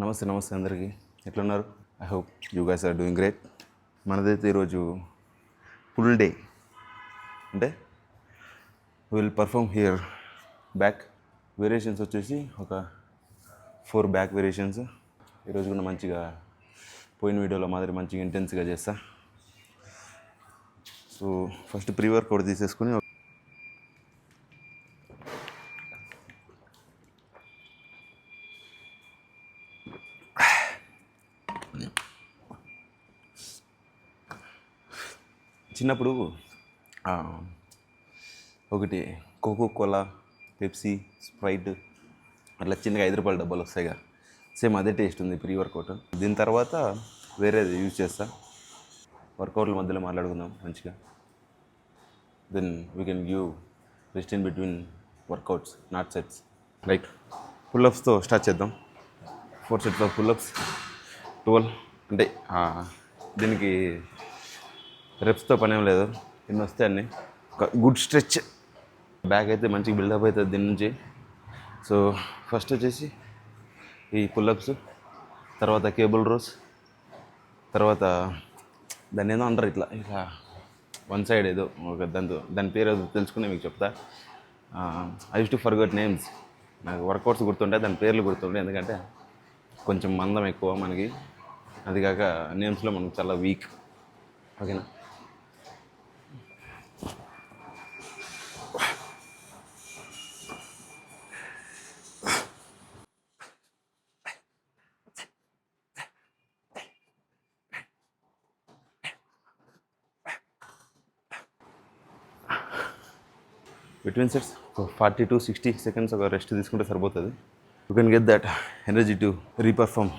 నమస్తే అందరికీ ఎట్లున్నారు? I hope you guys are doing great. మనదైతే ఈరోజు ఫుల్ డే అంటే will perform here back variations వచ్చేసి ఒక 4 బ్యాక్ వేరియేషన్స్. ఈరోజు కూడా మంచిగా పోయిన వీడియోలో మాదిరి మంచిగా ఇంటెన్స్గా చేస్తా. సో ఫస్ట్ ప్రీ వర్కౌట్ తీసేసుకుని చిన్నప్పుడు ఒకటి కోకో కోలా, పెప్సీ, స్ప్రైట్ అట్లా చిన్నగా 5 రూపాయల డబ్బాలు వస్తాయిగా, సేమ్ అదే టేస్ట్ ఉంది ప్రీ వర్కౌట్. దీని తర్వాత వేరేది యూజ్ చేస్తా. వర్కౌట్ల మధ్యలో మాట్లాడుకుందాం మంచిగా. Then we can give rest in between workouts, not sets. Like పుల్అప్స్తో స్టార్ట్ చేద్దాం. 4 సెట్స్ ఆఫ్ పుల్అప్స్, 12. అంటే దీనికి రెప్స్తో పని ఏం లేదు, ఎన్ని వస్తే అన్నీ. ఒక గుడ్ స్ట్రెచ్, బ్యాక్ అయితే మంచిగా బిల్డప్ అవుతుంది దీని నుంచి. సో ఫస్ట్ వచ్చేసి ఈ పుల్అప్స్, తర్వాత కేబుల్ రోస్, తర్వాత దాన్ని ఏదో అంటారు ఇట్లా వన్ సైడ్ ఏదో ఒక దాని పేరు ఏదో తెలుసుకుని మీకు చెప్తా. I use to forget names. నాకు వర్కౌట్స్ గుర్తుంటాయి, దాని పేర్లు గుర్తుంటాయి, ఎందుకంటే కొంచెం మందం ఎక్కువ మనకి, అది కాక నేమ్స్లో మనకు చాలా వీక్. ఓకేనా? బిట్వీన్ సెట్స్ 40 to 60 seconds ఒక రెస్ట్ తీసుకుంటే సరిపోతుంది. You can get that energy to reperform.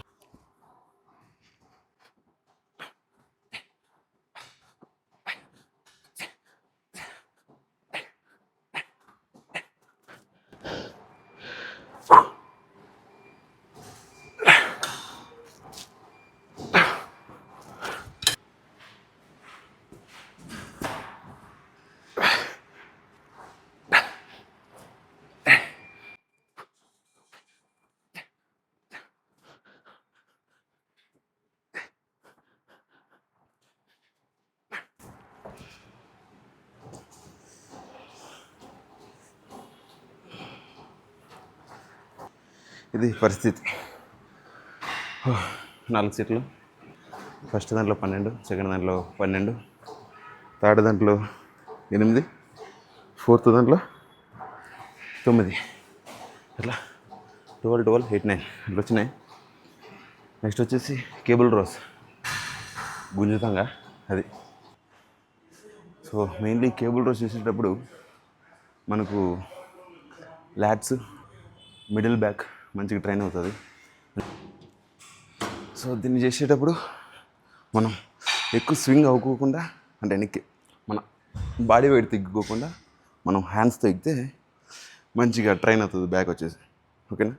ఇది పరిస్థితి. 4 సెట్లు. ఫస్ట్ దాంట్లో 12, సెకండ్ దాంట్లో 12, థర్డ్ దాంట్లో 8, ఫోర్త్ దాంట్లో 9, అట్లా 12, 8, 9 అట్లా వచ్చినాయి. నెక్స్ట్ వచ్చేసి కేబుల్ రోస్, గుంజుతంగా అది. సో మెయిన్లీ కేబుల్ రోస్ చేసేటప్పుడు మనకు లాట్స్, మిడిల్ బ్యాక్ మంచిగా ట్రైన్ అవుతుంది. సో దీన్ని చేసేటప్పుడు మనం ఎక్కువ స్వింగ్ అవ్వకోకుండా, అంటే వెనక్కి మన బాడీ వెయిట్ తగ్గిపోకుండా మనం హ్యాండ్స్తో ఎక్కితే మంచిగా ట్రైన్ అవుతుంది బ్యాక్ వచ్చేసి. ఓకేనా?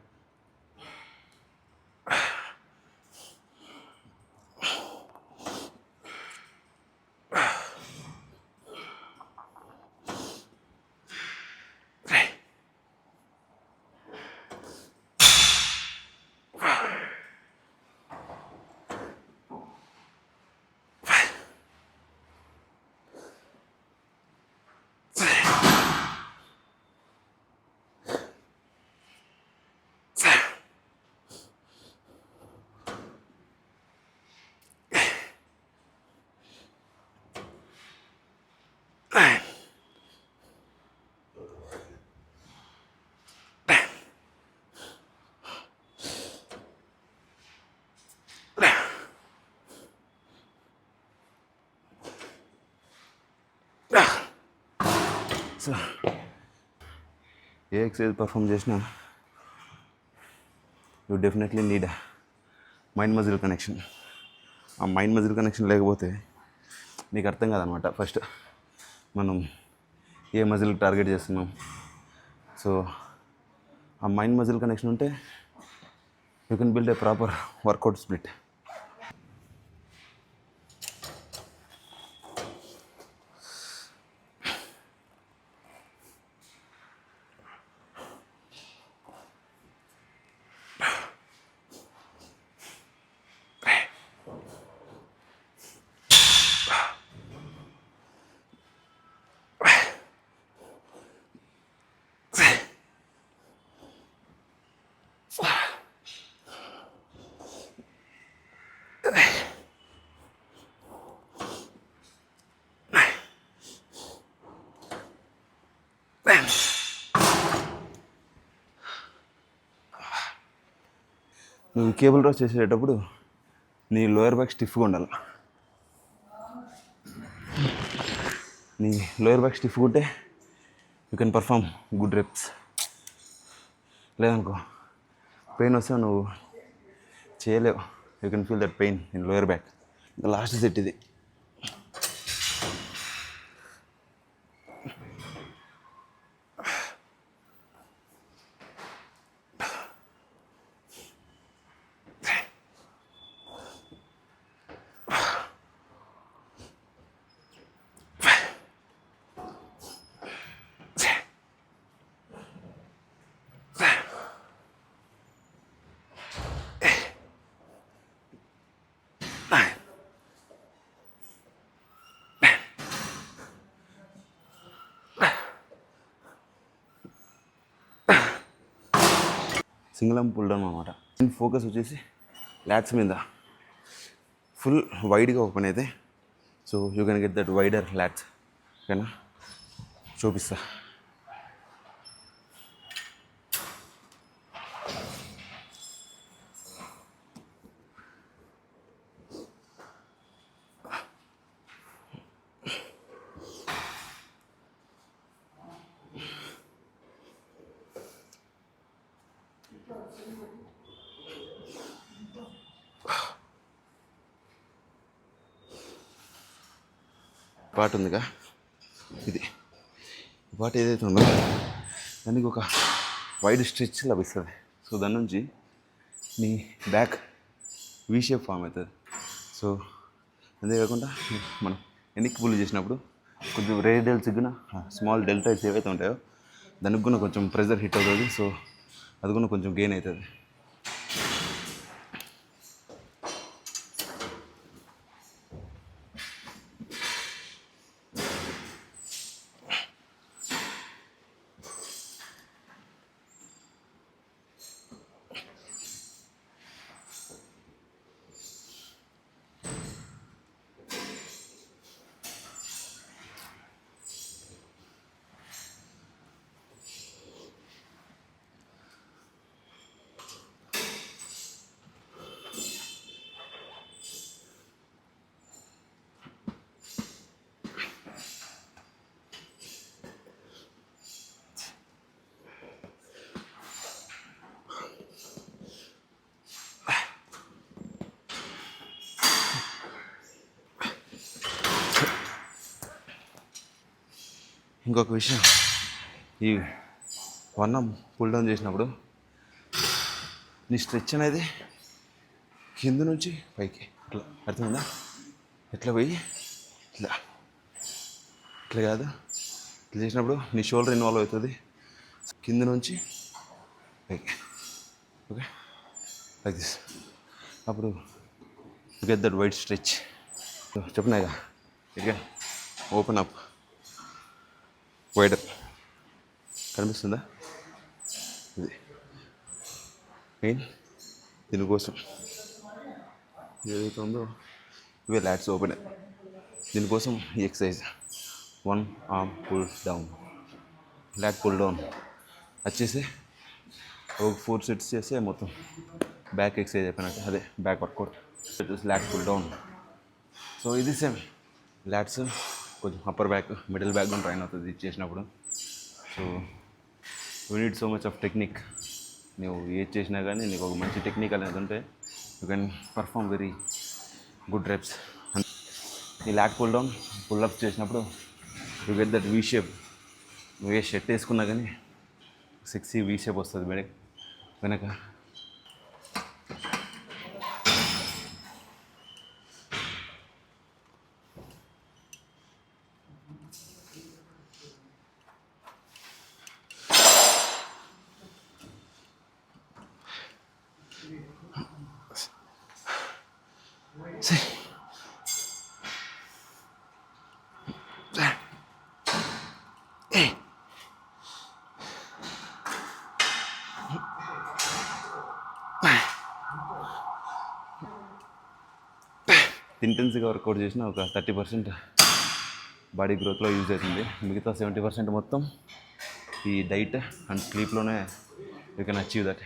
సో ఏ ఎక్సర్సైజ్ పర్ఫామ్ చేసినా you definitely need mind muscle connection. ఆ మైండ్ మజిల్ కనెక్షన్ లేకపోతే నీకు అర్థం కాదనమాట ఫస్ట్ మనం ఏ మజిల్ టార్గెట్ చేస్తున్నాం. సో ఆ మైండ్ మజిల్ కనెక్షన్ ఉంటే you can build a proper workout split. నువ్వు కేబుల్ రోస్ చేసేటప్పుడు నీ లోయర్ బ్యాక్ స్టిఫ్గా ఉండాలి. నీ లోయర్ బ్యాక్ స్టిఫ్గా ఉంటే you can perform good reps. లేదనుకో పెయిన్ వస్తే నువ్వు చేయలేవు. You can feel that pain in lower back. Last set ఇది. సింగిల్ ఆర్మ్ పుల్ డౌన్ అనమాట. ఫోకస్ వచ్చేసి ల్యాట్స్ మీద ఫుల్ వైడ్గా ఓపెన్ అయితే so you can get that wider lats. ఓకేనా, చూపిస్తా. పార్ట్ ఉందిగా, ఇది పార్ట్ ఏదైతే ఉందో దానికి ఒక వైడ్ స్ట్రెచ్ లభిస్తుంది. సో దాని నుంచి నీ బ్యాక్ వీ షేప్ ఫామ్ అవుతుంది. సో అంతేకాకుండా మనం వెనక్కి పుల్ చేసినప్పుడు కొంచెం రేడియల్ సిగ్గున స్మాల్ డెల్టాయిడ్స్ ఏవైతే ఉంటాయో దానికి కూడా కొంచెం ప్రెజర్ హిట్ అవుతుంది. సో అది కూడా కొంచెం గెయిన్ అవుతుంది. ఇంకొక విషయం, ఈ వన్నం పుల్ డౌన్ చేసినప్పుడు నీ స్ట్రెచ్ అనేది కింద నుంచి పైకి ఇట్లా, అర్థమైందా? ఎట్లా పోయి ఇట్లా ఇట్లా కాదు, ఇట్లా చేసినప్పుడు నీ షోల్డర్ ఇన్వాల్వ్ అవుతుంది కింద నుంచి పైకి. Okay, like this. అప్పుడు you get that wide stretch. చెప్పినాయిగా, it can open up wider. కనిపిస్తుందా? ఇది మెయిన్ దీనికోసం ఏదైతే ఉందో ఇవే ల్యాట్స్ ఓపెన్. దీనికోసం ఈ exercise one arm pull down, lat pull down వచ్చేసి ఒక 4 సెట్స్ చేస్తే మొత్తం బ్యాక్ ఎక్సర్సైజ్ అయిపోయినట్టు. అదే back workout. Lat pull down. So ఇది సేమ్ ల్యాట్స్ కొంచెం అప్పర్ బ్యాక్ మిడిల్ బ్యాక్ కూడా ట్రైన్ అవుతుంది ఇది చేసినప్పుడు. So you need so much of technique. నువ్వు ఏది చేసినా కానీ నీకు ఒక మంచి టెక్నిక్ అనేది ఉంటే you can perform very good reps. ఈ ల్యాట్ పుల్ డౌన్ పుల్ అప్స్ చేసినప్పుడు you get that V shape. నువ్వు ఏ షర్ట్ వేసుకున్నా కానీ సెక్సీ వీ షేప్ వస్తుంది వెనక. ఇంటెన్సివ్గా వర్కౌట్ చేసిన ఒక 30% బాడీ గ్రోత్లో యూజ్ అవుతుంది. మిగతా 70% మొత్తం ఈ డైట్ అండ్ స్లీప్లోనే యూ కెన్ అచీవ్ దట్.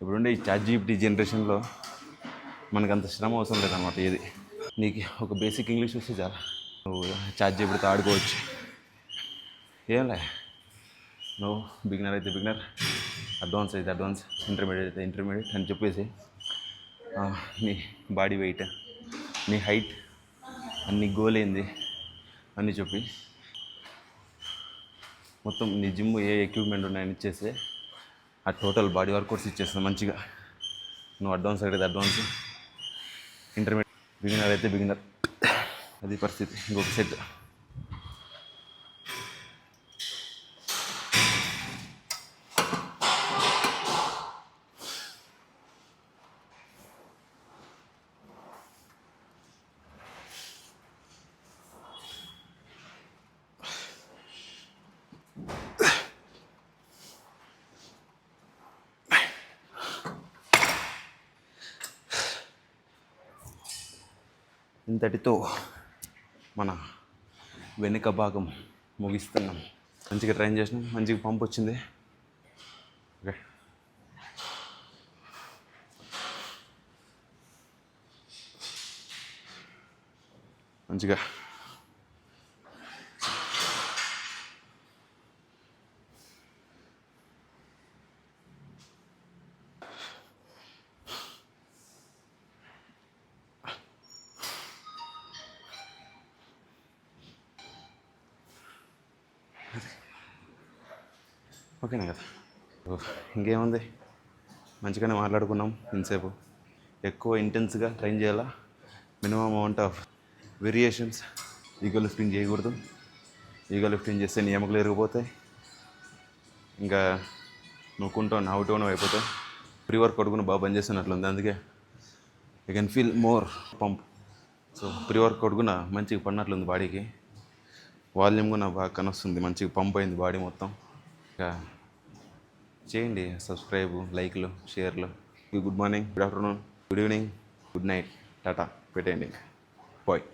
ఇప్పుడుండే ఈ ChatGPT జనరేషన్లో మనకు అంత శ్రమ అవసరం లేదన్నమాట. ఏది నీకు ఒక బేసిక్ ఇంగ్లీష్ వస్తే చాలా నువ్వు ChatGPTతో ఆడుకోవచ్చు. ఏంలే నువ్వు బిగినర్ అయితే బిగినర్, అడ్వాన్స్ అయితే అడ్వాన్స్, ఇంటర్మీడియట్ అయితే ఇంటర్మీడియట్ అని చెప్పేసి నీ బాడీ వెయిట్, నీ హైట్, నీ గోల్ ఏంది అని చెప్పి మొత్తం నీ జిమ్ ఏ ఎక్విప్మెంట్ ఉన్నాయని ఇచ్చేస్తే ఆ టోటల్ బాడీ వర్కౌట్స్ ఇచ్చేస్తుంది మంచిగా. నువ్వు అడ్వాన్స్ అయితే అడ్వాన్స్, ఇంటర్మీడియట్, బిగినర్ అయితే బిగినర్, అది పరిస్థితి. ఇంకొక సెట్ ఇంతటితో మన వెనుక భాగం ముగిస్తున్నాం. మంచిగా ట్రైన్ చేసినాం, మంచిగా పంప్ వచ్చింది. ఓకే, మంచిగా ఓకేనా కదా. ఇంకేముంది, మంచిగానే మాట్లాడుకున్నాం ఇంతసేపు. ఎక్కువ ఇంటెన్స్గా ట్రైన్ చేయాలా, minimum amount of variations. Ego lifting చేయకూడదు. ఈగో లిఫ్టింగ్ చేస్తే నీ ఎముకలు ఎరిగిపోతాయి, ఇంకా నువ్వు కుంటావు అవుటోను అయిపోతావు. ప్రీ వర్కౌట్ కూడా బాగా పనిచేస్తున్నట్లుంది, అందుకే you can feel more pump. So pre workout కూడా మంచిగా పడినట్లుంది బాడీకి, వాల్యూమ్ కూడా బాగా కనొస్తుంది, మంచిగా పంప్ అయింది బాడీ మొత్తం. ఇంకా చేయండి సబ్స్క్రైబ్, లైక్లు, షేర్లు. Good morning, good afternoon, good evening, good night, Tata పెట్టేయండి. బాయ్.